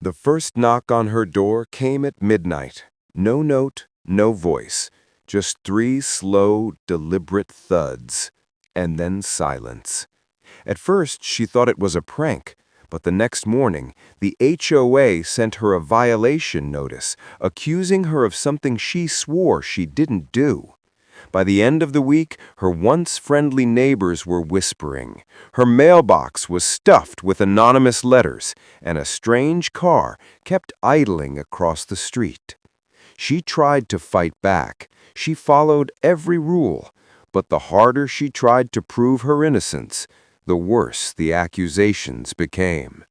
The first knock on her door came at midnight. No note, no voice, just 3 slow, deliberate thuds, and then silence. At first, she thought it was a prank, but the next morning, the HOA sent her a violation notice, accusing her of something she swore she didn't do. By the end of the week, her once friendly neighbors were whispering. Her mailbox was stuffed with anonymous letters, and a strange car kept idling across the street. She tried to fight back. She followed every rule, but the harder she tried to prove her innocence, the worse the accusations became.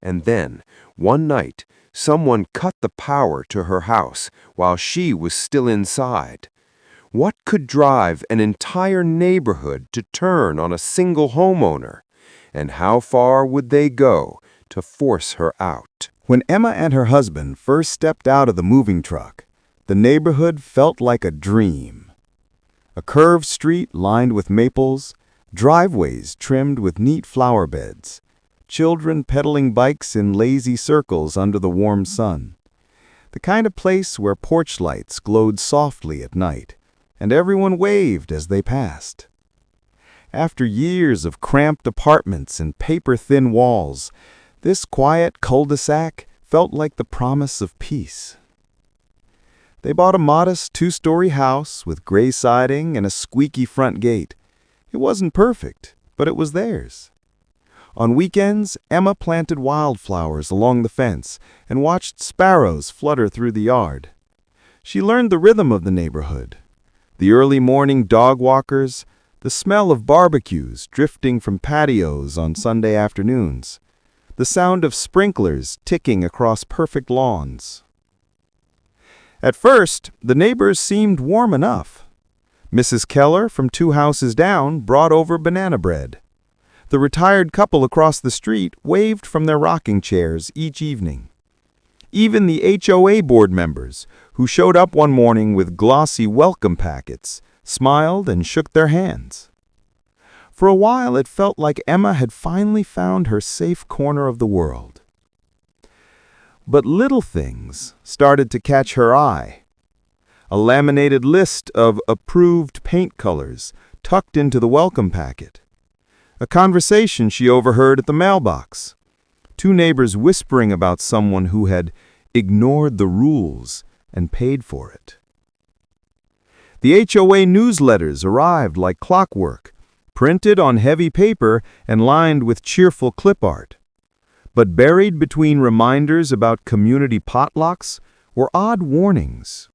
And then, one night, someone cut the power to her house while she was still inside. What could drive an entire neighborhood to turn on a single homeowner? And how far would they go to force her out? When Emma and her husband first stepped out of the moving truck, the neighborhood felt like a dream. A curved street lined with maples, driveways trimmed with neat flower beds, children pedaling bikes in lazy circles under the warm sun. The kind of place where porch lights glowed softly at night, and everyone waved as they passed. After years of cramped apartments and paper-thin walls, this quiet cul-de-sac felt like the promise of peace. They bought a modest 2-story house with gray siding and a squeaky front gate. It wasn't perfect, but it was theirs. On weekends, Emma planted wildflowers along the fence and watched sparrows flutter through the yard. She learned the rhythm of the neighborhood. The early morning dog walkers, the smell of barbecues drifting from patios on Sunday afternoons, the sound of sprinklers ticking across perfect lawns. At first, the neighbors seemed warm enough. Mrs. Keller from 2 houses down brought over banana bread. The retired couple across the street waved from their rocking chairs each evening. Even the HOA board members, who showed up one morning with glossy welcome packets, smiled and shook their hands. For a while, it felt like Emma had finally found her safe corner of the world. But little things started to catch her eye. A laminated list of approved paint colors tucked into the welcome packet. A conversation she overheard at the mailbox. 2 neighbors whispering about someone who had ignored the rules and paid for it. The HOA newsletters arrived like clockwork, printed on heavy paper and lined with cheerful clip art. But buried between reminders about community potlucks were odd warnings.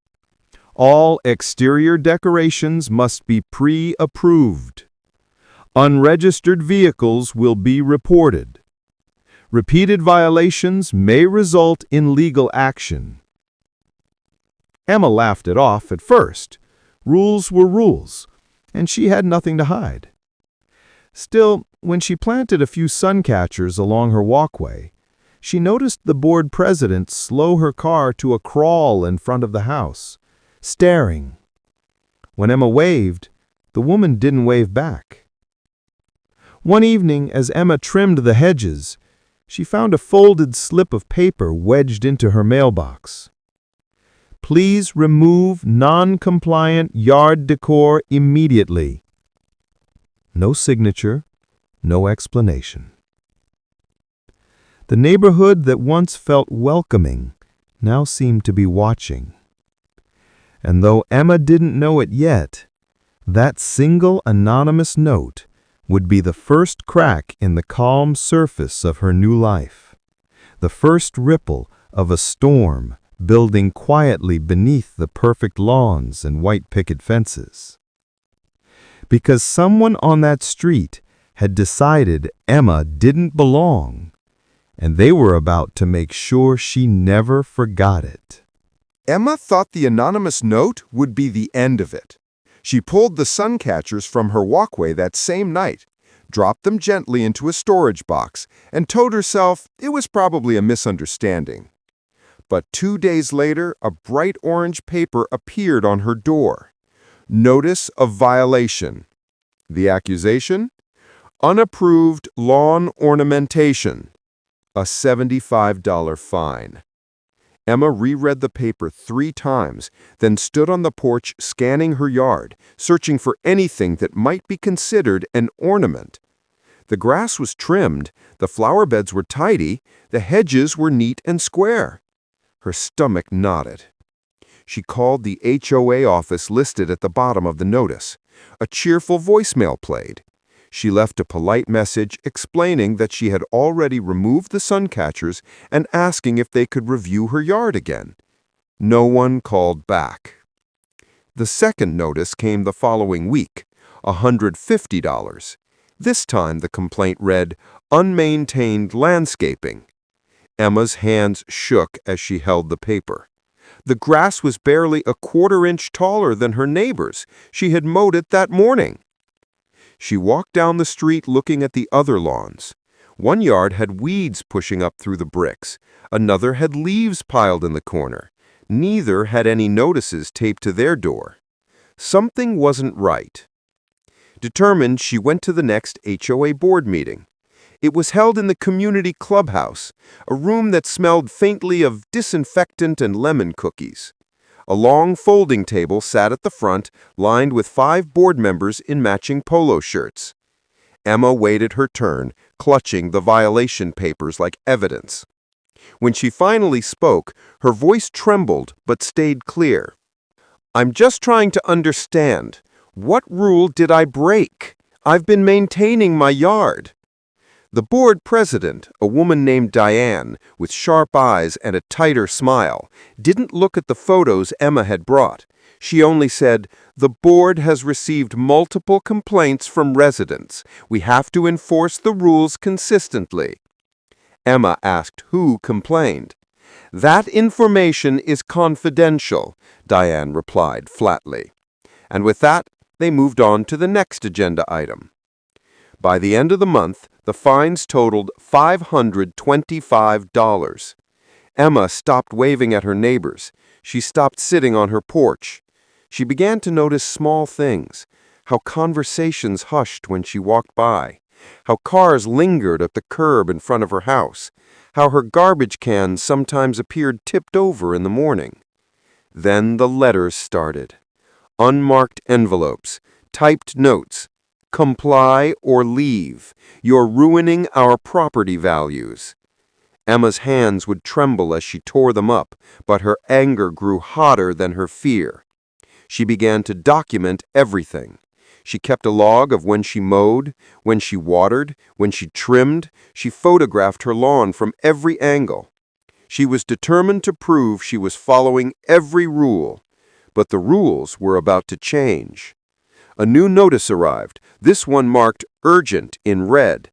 All exterior decorations must be pre-approved. Unregistered vehicles will be reported. Repeated violations may result in legal action. Emma laughed it off at first. Rules were rules, and she had nothing to hide. Still, when she planted a few sun catchers along her walkway, she noticed the board president slow her car to a crawl in front of the house, staring. When Emma waved, the woman didn't wave back. One evening, as Emma trimmed the hedges, she found a folded slip of paper wedged into her mailbox. Please remove non-compliant yard decor immediately. No signature, no explanation. The neighborhood that once felt welcoming now seemed to be watching. And though Emma didn't know it yet, that single anonymous note would be the first crack in the calm surface of her new life, the first ripple of a storm building quietly beneath the perfect lawns and white picket fences. Because someone on that street had decided Emma didn't belong, and they were about to make sure she never forgot it. Emma thought the anonymous note would be the end of it. She pulled the sun catchers from her walkway that same night, dropped them gently into a storage box, and told herself it was probably a misunderstanding. But 2 days later, a bright orange paper appeared on her door. Notice of violation. The accusation? Unapproved lawn ornamentation. A $75 fine. Emma reread the paper 3 times, then stood on the porch scanning her yard, searching for anything that might be considered an ornament. The grass was trimmed, the flower beds were tidy, the hedges were neat and square. Her stomach knotted. She called the HOA office listed at the bottom of the notice. A cheerful voicemail played. She left a polite message explaining that she had already removed the sun catchers and asking if they could review her yard again. No one called back. The second notice came the following week, $150. This time the complaint read, "Unmaintained landscaping." Emma's hands shook as she held the paper. The grass was barely a quarter-inch taller than her neighbor's. She had mowed it that morning. She walked down the street looking at the other lawns. One yard had weeds pushing up through the bricks. Another had leaves piled in the corner. Neither had any notices taped to their door. Something wasn't right. Determined, she went to the next HOA board meeting. It was held in the community clubhouse, a room that smelled faintly of disinfectant and lemon cookies. A long folding table sat at the front, lined with 5 board members in matching polo shirts. Emma waited her turn, clutching the violation papers like evidence. When she finally spoke, her voice trembled but stayed clear. "I'm just trying to understand. What rule did I break? I've been maintaining my yard." The board president, a woman named Diane, with sharp eyes and a tighter smile, didn't look at the photos Emma had brought. She only said, "The board has received multiple complaints from residents. We have to enforce the rules consistently." Emma asked who complained. "That information is confidential," Diane replied flatly. And with that, they moved on to the next agenda item. By the end of the month, the fines totaled $525. Emma stopped waving at her neighbors. She stopped sitting on her porch. She began to notice small things, how conversations hushed when she walked by, how cars lingered at the curb in front of her house, how her garbage cans sometimes appeared tipped over in the morning. Then the letters started. Unmarked envelopes, typed notes. "Comply or leave. You're ruining our property values." Emma's hands would tremble as she tore them up, but her anger grew hotter than her fear. She began to document everything. She kept a log of when she mowed, when she watered, when she trimmed. She photographed her lawn from every angle. She was determined to prove she was following every rule. But the rules were about to change. A new notice arrived, this one marked urgent in red.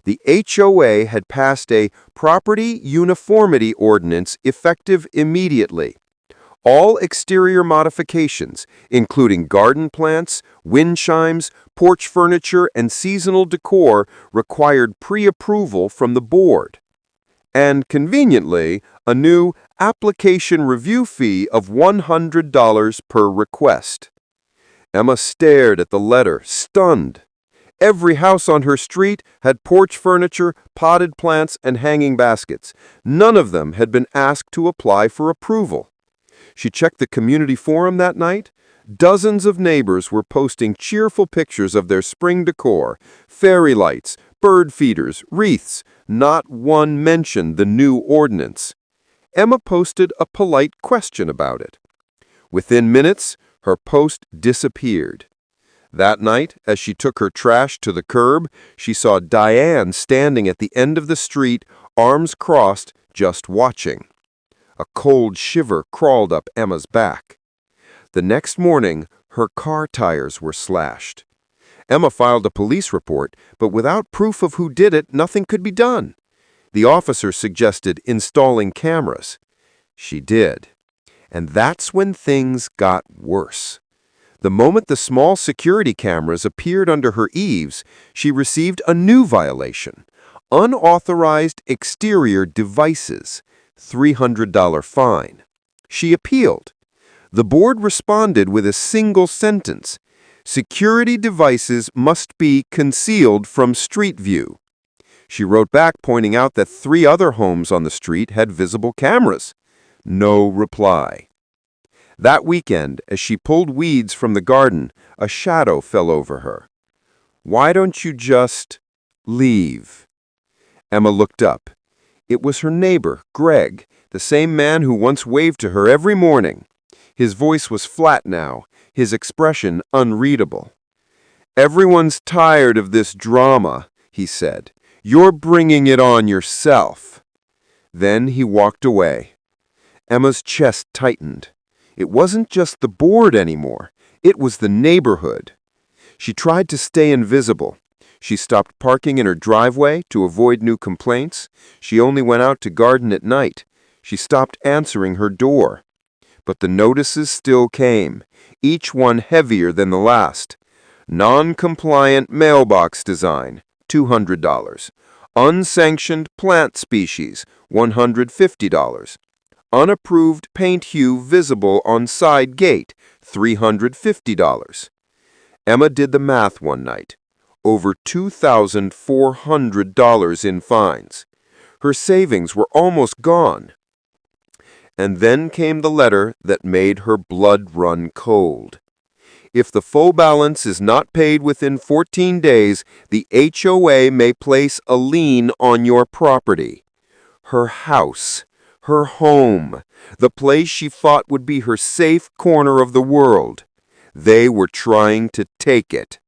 The HOA had passed a property uniformity ordinance effective immediately. All exterior modifications, including garden plants, wind chimes, porch furniture, and seasonal decor, required pre-approval from the board. And conveniently, a new application review fee of $100 per request. Emma stared at the letter, stunned. Every house on her street had porch furniture, potted plants, and hanging baskets. None of them had been asked to apply for approval. She checked the community forum that night. Dozens of neighbors were posting cheerful pictures of their spring decor, fairy lights, bird feeders, wreaths. Not one mentioned the new ordinance. Emma posted a polite question about it. Within minutes, her post disappeared. That night, as she took her trash to the curb, she saw Diane standing at the end of the street, arms crossed, just watching. A cold shiver crawled up Emma's back. The next morning, her car tires were slashed. Emma filed a police report, but without proof of who did it, nothing could be done. The officer suggested installing cameras. She did. And that's when things got worse. The moment the small security cameras appeared under her eaves, she received a new violation. Unauthorized exterior devices, $300 fine. She appealed. The board responded with a single sentence. Security devices must be concealed from street view. She wrote back pointing out that 3 other homes on the street had visible cameras. No reply. That weekend, as she pulled weeds from the garden, a shadow fell over her. "Why don't you just leave?" Emma looked up. It was her neighbor, Greg, the same man who once waved to her every morning. His voice was flat now, his expression unreadable. "Everyone's tired of this drama," he said. "You're bringing it on yourself." Then he walked away. Emma's chest tightened. It wasn't just the board anymore. It was the neighborhood. She tried to stay invisible. She stopped parking in her driveway to avoid new complaints. She only went out to garden at night. She stopped answering her door. But the notices still came, each one heavier than the last. Non-compliant mailbox design, $200. Unsanctioned plant species, $150. Unapproved paint hue visible on side gate, $350. Emma did the math one night. Over $2,400 in fines. Her savings were almost gone. And then came the letter that made her blood run cold. If the full balance is not paid within 14 days, the HOA may place a lien on your property. Her house, her home, the place she thought would be her safe corner of the world. They were trying to take it.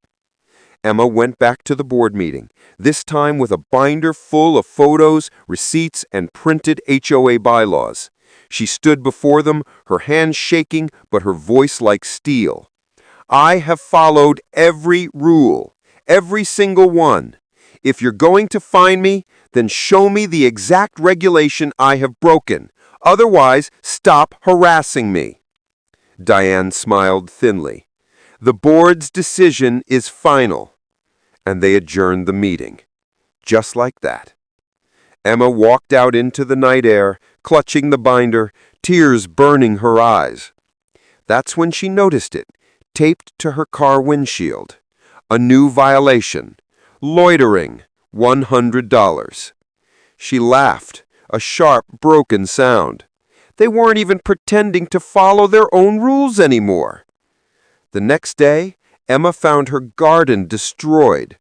Emma went back to the board meeting, this time with a binder full of photos, receipts, and printed HOA bylaws. She stood before them, her hands shaking, but her voice like steel. "I have followed every rule, every single one. If you're going to fine me, then show me the exact regulation I have broken. Otherwise, stop harassing me." Diane smiled thinly. "The board's decision is final." And they adjourned the meeting. Just like that. Emma walked out into the night air, clutching the binder, tears burning her eyes. That's when she noticed it, taped to her car windshield. A new violation. Loitering, $100. She laughed, a sharp, broken sound. They weren't even pretending to follow their own rules anymore. The next day, Emma found her garden destroyed.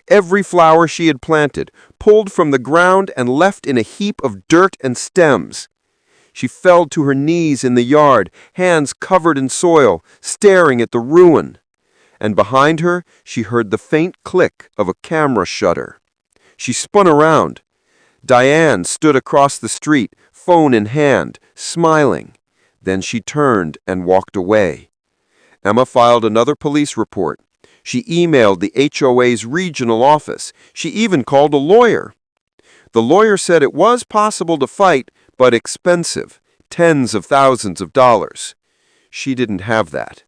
Every flower she had planted, pulled from the ground and left in a heap of dirt and stems. She fell to her knees in the yard, hands covered in soil, staring at the ruin. And behind her, she heard the faint click of a camera shutter. She spun around. Diane stood across the street, phone in hand, smiling. Then she turned and walked away. Emma filed another police report. She emailed the HOA's regional office. She even called a lawyer. The lawyer said it was possible to fight, but expensive, tens of thousands of dollars. She didn't have that.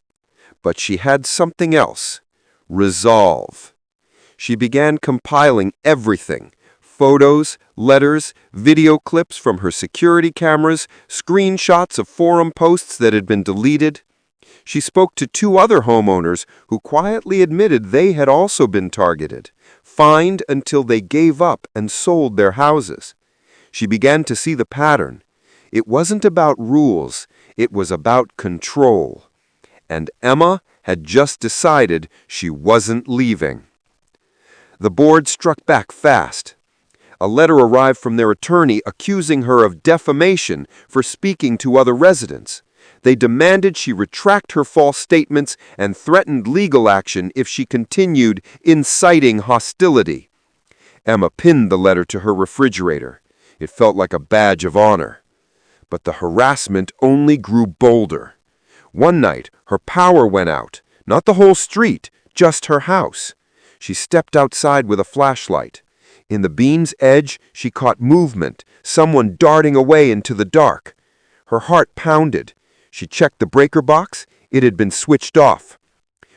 But she had something else. Resolve. She began compiling everything. Photos, letters, video clips from her security cameras, screenshots of forum posts that had been deleted. She spoke to 2 other homeowners who quietly admitted they had also been targeted, fined until they gave up and sold their houses. She began to see the pattern. It wasn't about rules, it was about control. And Emma had just decided she wasn't leaving. The board struck back fast. A letter arrived from their attorney accusing her of defamation for speaking to other residents. They demanded she retract her false statements and threatened legal action if she continued inciting hostility. Emma pinned the letter to her refrigerator. It felt like a badge of honor. But the harassment only grew bolder. One night, her power went out. Not the whole street, just her house. She stepped outside with a flashlight. In the beam's edge, she caught movement, someone darting away into the dark. Her heart pounded. She checked the breaker box. It had been switched off.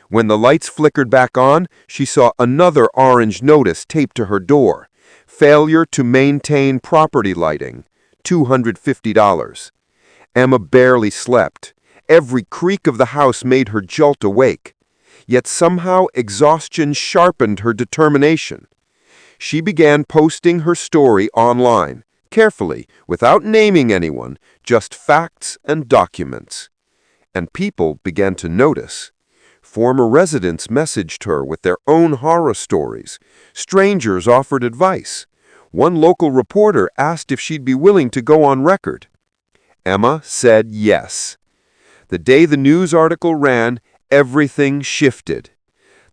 When the lights flickered back on, she saw another orange notice taped to her door. Failure to maintain property lighting, $250. Emma barely slept. Every creak of the house made her jolt awake. Yet somehow exhaustion sharpened her determination. She began posting her story online, carefully, without naming anyone, just facts and documents. And people began to notice. Former residents messaged her with their own horror stories. Strangers offered advice. One local reporter asked if she'd be willing to go on record. Emma said yes. The day the news article ran, everything shifted.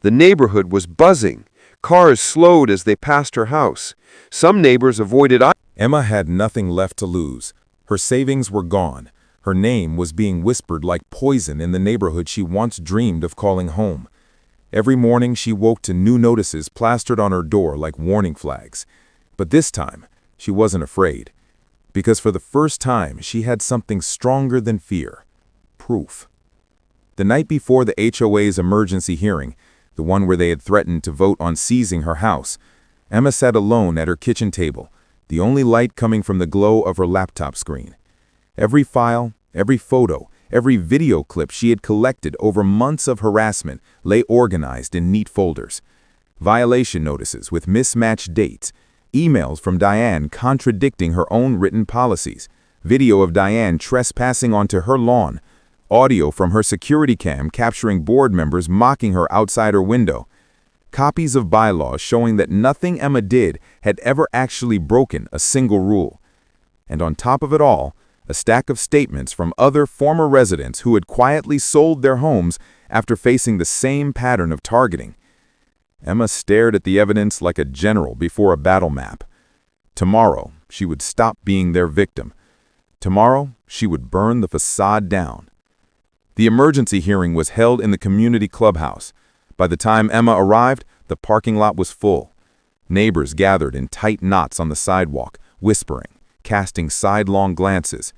The neighborhood was buzzing. Cars slowed as they passed her house. Some neighbors avoided eye. Emma had nothing left to lose. Her savings were gone. Her name was being whispered like poison in the neighborhood she once dreamed of calling home. Every morning she woke to new notices plastered on her door like warning flags. But this time, she wasn't afraid. Because for the first time, she had something stronger than fear. Proof. The night before the HOA's emergency hearing, the one where they had threatened to vote on seizing her house, Emma sat alone at her kitchen table, the only light coming from the glow of her laptop screen. Every file, every photo, every video clip she had collected over months of harassment lay organized in neat folders. Violation notices with mismatched dates, emails from Diane contradicting her own written policies, video of Diane trespassing onto her lawn, audio from her security cam capturing board members mocking her outside her window, copies of bylaws showing that nothing Emma did had ever actually broken a single rule. And on top of it all, a stack of statements from other former residents who had quietly sold their homes after facing the same pattern of targeting. Emma stared at the evidence like a general before a battle map. Tomorrow, she would stop being their victim. Tomorrow, she would burn the facade down. The emergency hearing was held in the community clubhouse. By the time Emma arrived, the parking lot was full. Neighbors gathered in tight knots on the sidewalk, whispering, casting sidelong glances.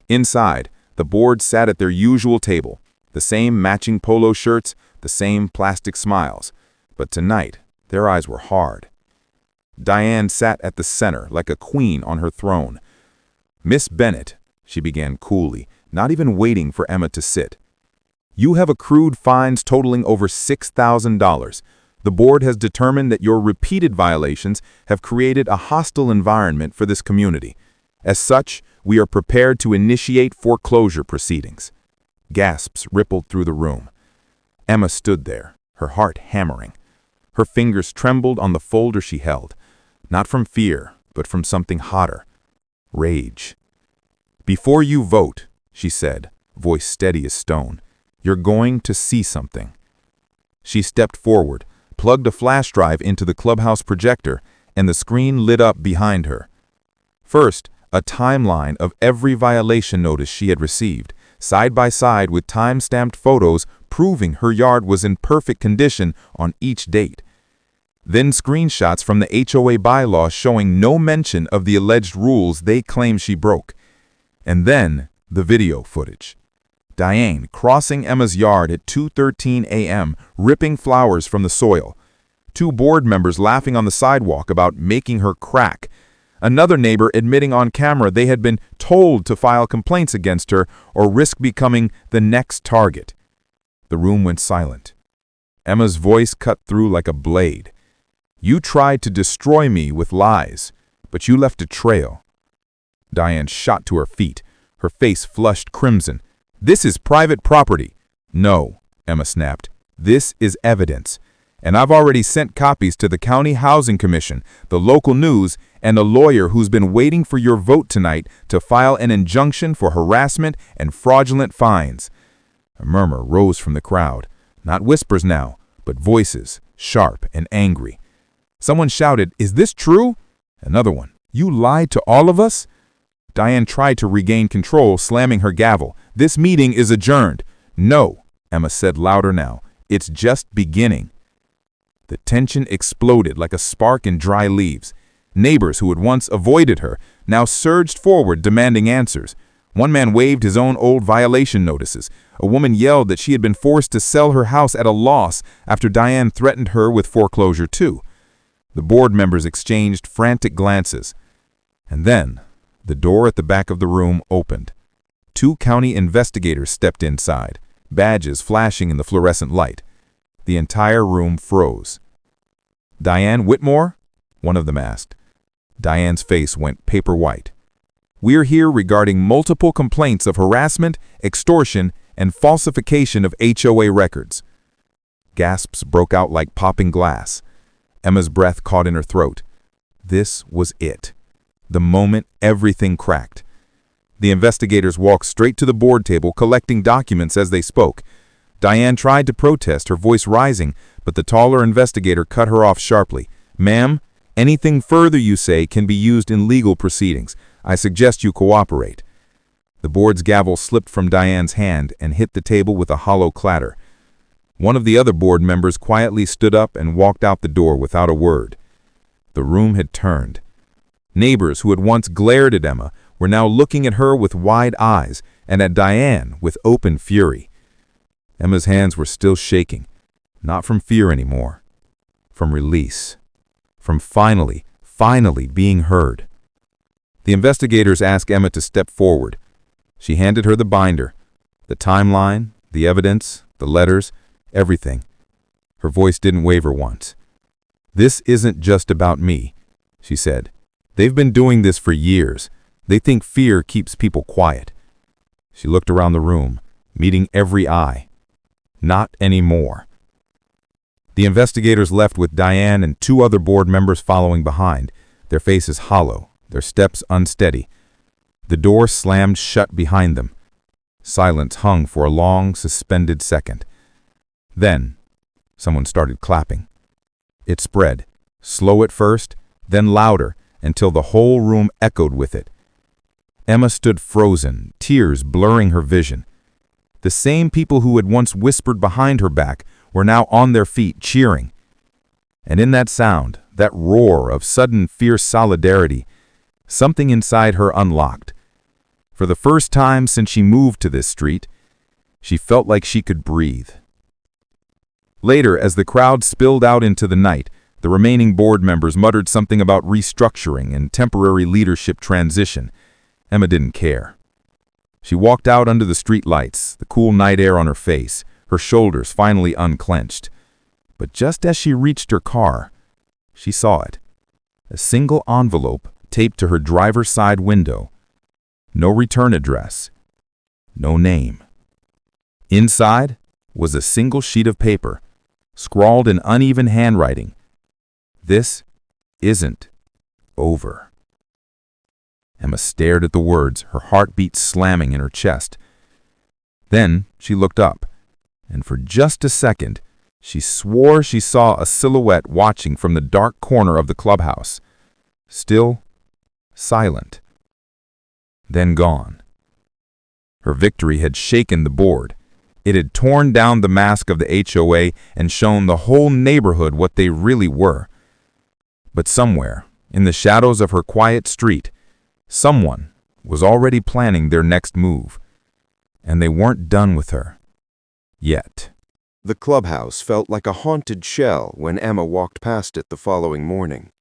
Inside, the board sat at their usual table, the same matching polo shirts, the same plastic smiles. But tonight, their eyes were hard. Diane sat at the center like a queen on her throne. "Miss Bennett," she began coolly, not even waiting for Emma to sit. "You have accrued fines totaling over $6,000. The board has determined that your repeated violations have created a hostile environment for this community. As such, we are prepared to initiate foreclosure proceedings." Gasps rippled through the room. Emma stood there, her heart hammering. Her fingers trembled on the folder she held, not from fear, but from something hotter. Rage. "Before you vote," she said, voice steady as stone, "you're going to see something." She stepped forward, plugged a flash drive into the clubhouse projector, and the screen lit up behind her. First, a timeline of every violation notice she had received, side by side with time-stamped photos proving her yard was in perfect condition on each date. Then screenshots from the HOA bylaws showing no mention of the alleged rules they claim she broke. And then, the video footage. Diane crossing Emma's yard at 2:13 a.m., ripping flowers from the soil. Two board members laughing on the sidewalk about making her crack. Another neighbor admitting on camera they had been told to file complaints against her or risk becoming the next target. The room went silent. Emma's voice cut through like a blade. "You tried to destroy me with lies, but you left a trail." Diane shot to her feet, her face flushed crimson. "This is private property." "No," Emma snapped. "This is evidence. And I've already sent copies to the County Housing Commission, the local news, and a lawyer who's been waiting for your vote tonight to file an injunction for harassment and fraudulent fines." A murmur rose from the crowd. Not whispers now, but voices, sharp and angry. Someone shouted, "Is this true?" Another one, "You lied to all of us?" Diane tried to regain control, slamming her gavel. "This meeting is adjourned." "No," Emma said louder now. "It's just beginning." The tension exploded like a spark in dry leaves. Neighbors who had once avoided her now surged forward demanding answers. One man waved his own old violation notices. A woman yelled that she had been forced to sell her house at a loss after Diane threatened her with foreclosure too. The board members exchanged frantic glances. And then, the door at the back of the room opened. Two county investigators stepped inside, badges flashing in the fluorescent light. The entire room froze. "Diane Whitmore?" one of them asked. Diane's face went paper white. "We're here regarding multiple complaints of harassment, extortion, and falsification of HOA records." Gasps broke out like popping glass. Emma's breath caught in her throat. This was it. The moment everything cracked. The investigators walked straight to the board table, collecting documents as they spoke. Diane tried to protest, her voice rising, but the taller investigator cut her off sharply. "Ma'am, anything further you say can be used in legal proceedings. I suggest you cooperate." The board's gavel slipped from Diane's hand and hit the table with a hollow clatter. One of the other board members quietly stood up and walked out the door without a word. The room had turned. Neighbors who had once glared at Emma were now looking at her with wide eyes and at Diane with open fury. Emma's hands were still shaking, not from fear anymore, from release, from finally being heard. The investigators asked Emma to step forward. She handed her the binder, the timeline, the evidence, the letters, everything. Her voice didn't waver once. "This isn't just about me," she said. "They've been doing this for years. They think fear keeps people quiet." She looked around the room, meeting every eye. Not anymore. The investigators left with Diane and two other board members following behind, their faces hollow, their steps unsteady. The door slammed shut behind them. Silence hung for a long, suspended second. Then, someone started clapping. It spread, slow at first, then louder, until the whole room echoed with it. Emma stood frozen, tears blurring her vision. The same people who had once whispered behind her back were now on their feet, cheering. And in that sound, that roar of sudden fierce solidarity, something inside her unlocked. For the first time since she moved to this street, she felt like she could breathe. Later, as the crowd spilled out into the night, the remaining board members muttered something about restructuring and temporary leadership transition. Emma didn't care. She walked out under the street lights, the cool night air on her face, her shoulders finally unclenched. But just as she reached her car, she saw it. A single envelope taped to her driver's side window. No return address. No name. Inside was a single sheet of paper, scrawled in uneven handwriting. "This isn't over." Emma stared at the words, her heartbeat slamming in her chest. Then she looked up, and for just a second, she swore she saw a silhouette watching from the dark corner of the clubhouse. Still, silent. Then gone. Her victory had shaken the board. It had torn down the mask of the HOA and shown the whole neighborhood what they really were. But somewhere, in the shadows of her quiet street, someone was already planning their next move. And they weren't done with her. Yet. The clubhouse felt like a haunted shell when Emma walked past it the following morning.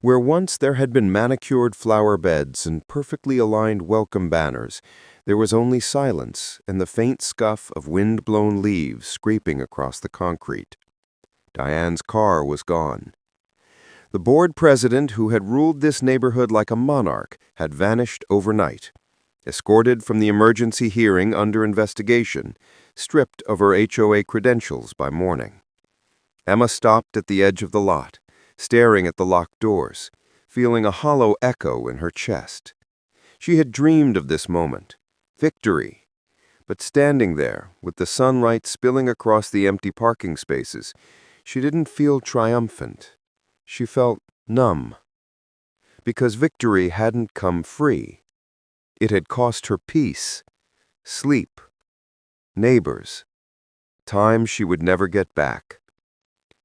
Where once there had been manicured flower beds and perfectly aligned welcome banners, there was only silence and the faint scuff of wind-blown leaves scraping across the concrete. Diane's car was gone. The board president who had ruled this neighborhood like a monarch had vanished overnight, escorted from the emergency hearing under investigation, stripped of her HOA credentials by morning. Emma stopped at the edge of the lot, staring at the locked doors, feeling a hollow echo in her chest. She had dreamed of this moment, victory. But standing there, with the sunlight spilling across the empty parking spaces, she didn't feel triumphant. She felt numb. Because victory hadn't come free. It had cost her peace, sleep, neighbors, time she would never get back.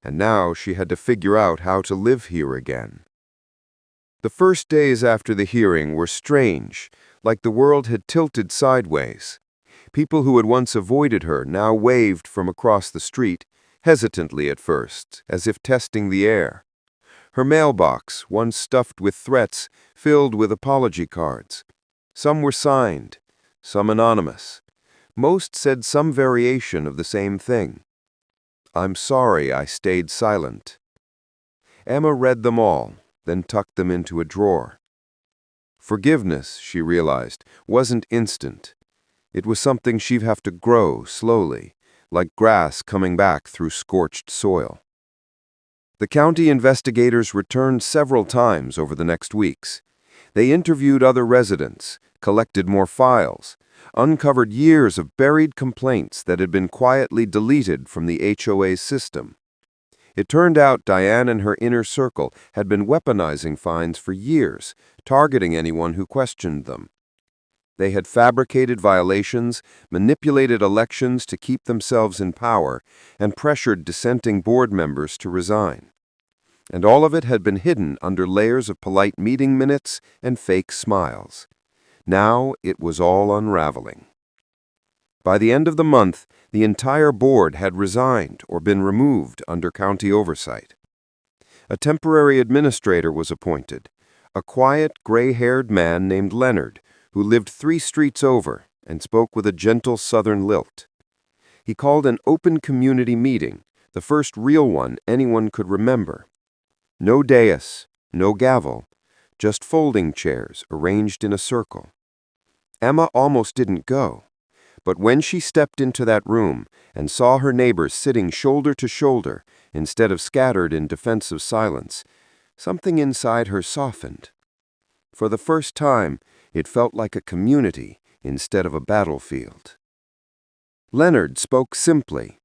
And now she had to figure out how to live here again. The first days after the hearing were strange, like the world had tilted sideways. People who had once avoided her now waved from across the street, hesitantly at first, as if testing the air. Her mailbox, once stuffed with threats, filled with apology cards. Some were signed, some anonymous. Most said some variation of the same thing. "I'm sorry I stayed silent." Emma read them all, then tucked them into a drawer. Forgiveness, she realized, wasn't instant. It was something she'd have to grow slowly, like grass coming back through scorched soil. The county investigators returned several times over the next weeks. They interviewed other residents, collected more files, uncovered years of buried complaints that had been quietly deleted from the HOA system. It turned out Diane and her inner circle had been weaponizing fines for years, targeting anyone who questioned them. They had fabricated violations, manipulated elections to keep themselves in power, and pressured dissenting board members to resign. And all of it had been hidden under layers of polite meeting minutes and fake smiles. Now it was all unraveling. By the end of the month, the entire board had resigned or been removed under county oversight. A temporary administrator was appointed, a quiet, gray-haired man named Leonard, who lived 3 streets over and spoke with a gentle southern lilt. He called an open community meeting, the first real one anyone could remember. No dais, no gavel, just folding chairs arranged in a circle. Emma almost didn't go, but when she stepped into that room and saw her neighbors sitting shoulder to shoulder instead of scattered in defensive silence, something inside her softened. For the first time, it felt like a community instead of a battlefield. Leonard spoke simply.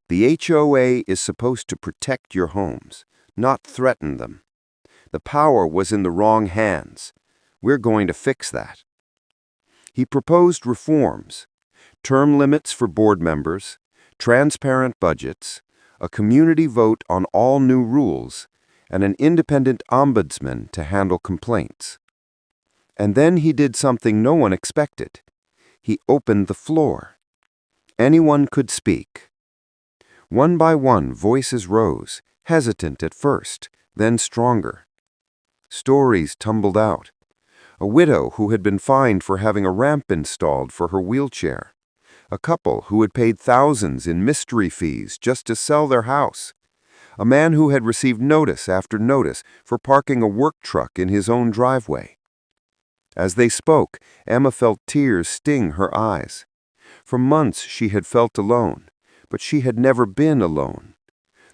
The HOA is supposed to protect your homes, not threaten them. The power was in the wrong hands. We're going to fix that. He proposed reforms, term limits for board members, transparent budgets, a community vote on all new rules, and an independent ombudsman to handle complaints. And then he did something no one expected. He opened the floor. Anyone could speak. One by one, voices rose, hesitant at first, then stronger. Stories tumbled out. A widow who had been fined for having a ramp installed for her wheelchair. A couple who had paid thousands in mystery fees just to sell their house. A man who had received notice after notice for parking a work truck in his own driveway. As they spoke, Emma felt tears sting her eyes. For months she had felt alone, but she had never been alone.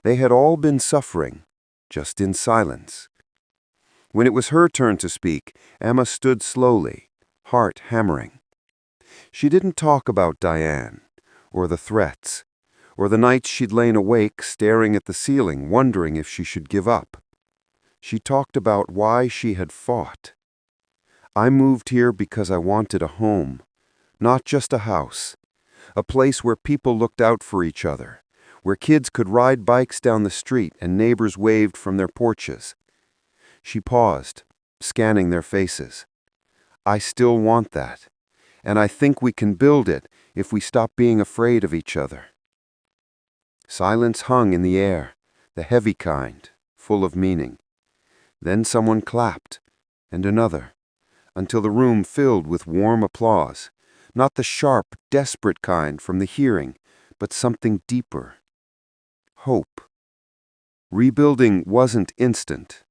They had all been suffering, just in silence. When it was her turn to speak, Emma stood slowly, heart hammering. She didn't talk about Diane, or the threats, or the nights she'd lain awake staring at the ceiling, wondering if she should give up. She talked about why she had fought. I moved here because I wanted a home, not just a house, a place where people looked out for each other, where kids could ride bikes down the street and neighbors waved from their porches. She paused, scanning their faces. I still want that, and I think we can build it if we stop being afraid of each other. Silence hung in the air, the heavy kind, full of meaning. Then someone clapped, and another, until the room filled with warm applause, not the sharp, desperate kind from the hearing, but something deeper. Hope. Rebuilding wasn't instant.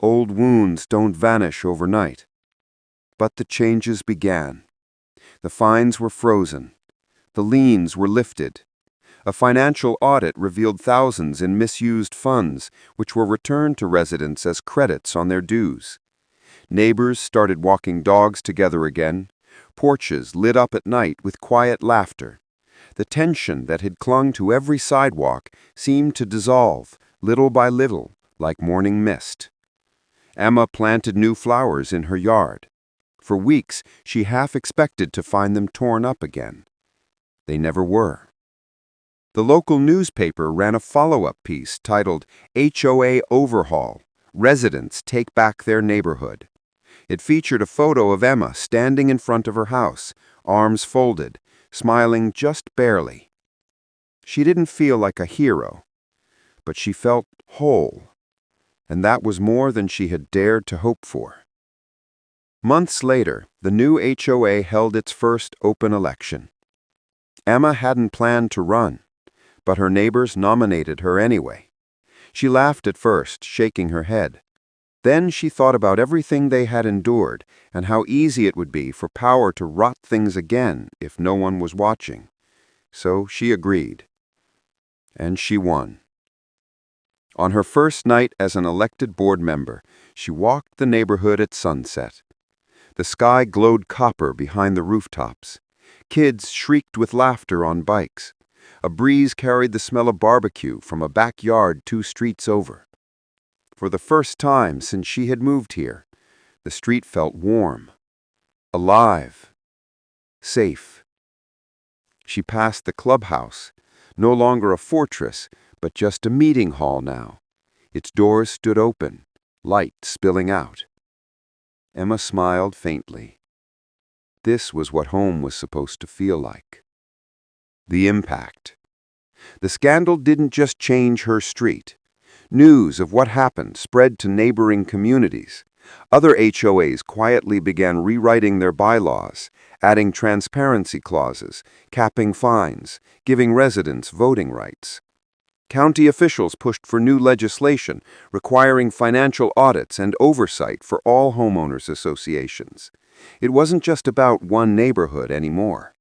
Old wounds don't vanish overnight. But the changes began. The fines were frozen. The liens were lifted. A financial audit revealed thousands in misused funds, which were returned to residents as credits on their dues. Neighbors started walking dogs together again. Porches lit up at night with quiet laughter. The tension that had clung to every sidewalk seemed to dissolve, little by little, like morning mist. Emma planted new flowers in her yard. For weeks, she half expected to find them torn up again. They never were. The local newspaper ran a follow-up piece titled HOA Overhaul, Residents Take Back Their Neighborhood. It featured a photo of Emma standing in front of her house, arms folded, smiling just barely. She didn't feel like a hero, but she felt whole, and that was more than she had dared to hope for. Months later, the new HOA held its first open election. Emma hadn't planned to run, but her neighbors nominated her anyway. She laughed at first, shaking her head. Then she thought about everything they had endured and how easy it would be for power to rot things again if no one was watching. So she agreed. And she won. On her first night as an elected board member, she walked the neighborhood at sunset. The sky glowed copper behind the rooftops. Kids shrieked with laughter on bikes. A breeze carried the smell of barbecue from a backyard 2 streets over. For the first time since she had moved here, the street felt warm, alive, safe. She passed the clubhouse, no longer a fortress, but just a meeting hall now. Its doors stood open, light spilling out. Emma smiled faintly. This was what home was supposed to feel like. The impact. The scandal didn't just change her street. News of what happened spread to neighboring communities. Other HOAs quietly began rewriting their bylaws, adding transparency clauses, capping fines, giving residents voting rights. County officials pushed for new legislation requiring financial audits and oversight for all homeowners associations. It wasn't just about one neighborhood anymore.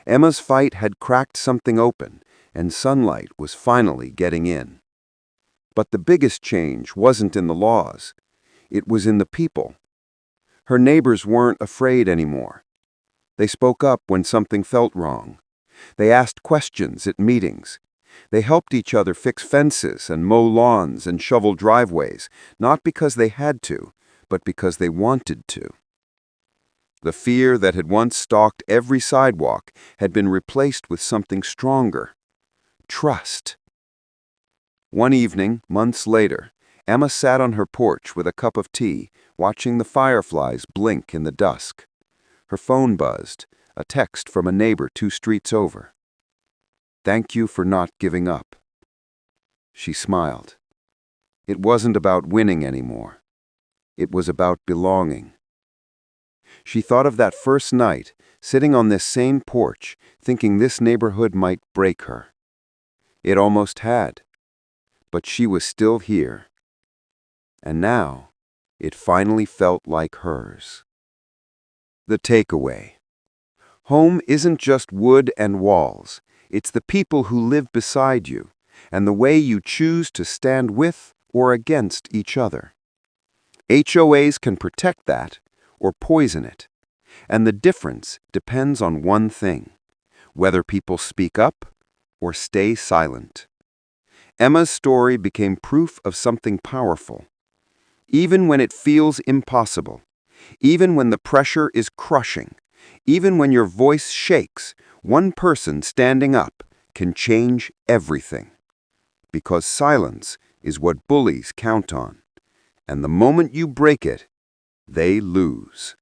Emma's fight had cracked something open, and sunlight was finally getting in. But the biggest change wasn't in the laws. It was in the people. Her neighbors weren't afraid anymore. They spoke up when something felt wrong. They asked questions at meetings. They helped each other fix fences and mow lawns and shovel driveways, not because they had to, but because they wanted to. The fear that had once stalked every sidewalk had been replaced with something stronger: trust. One evening, months later, Emma sat on her porch with a cup of tea, watching the fireflies blink in the dusk. Her phone buzzed, a text from a neighbor 2 streets over. "Thank you for not giving up." She smiled. It wasn't about winning anymore. It was about belonging. She thought of that first night, sitting on this same porch, thinking this neighborhood might break her. It almost had. But she was still here. And now, it finally felt like hers. The takeaway. Home isn't just wood and walls. It's the people who live beside you, and the way you choose to stand with or against each other. HOAs can protect that or poison it, and the difference depends on one thing: whether people speak up or stay silent. Emma's story became proof of something powerful. Even when it feels impossible, even when the pressure is crushing, even when your voice shakes, one person standing up can change everything. Because silence is what bullies count on, and the moment you break it, they lose.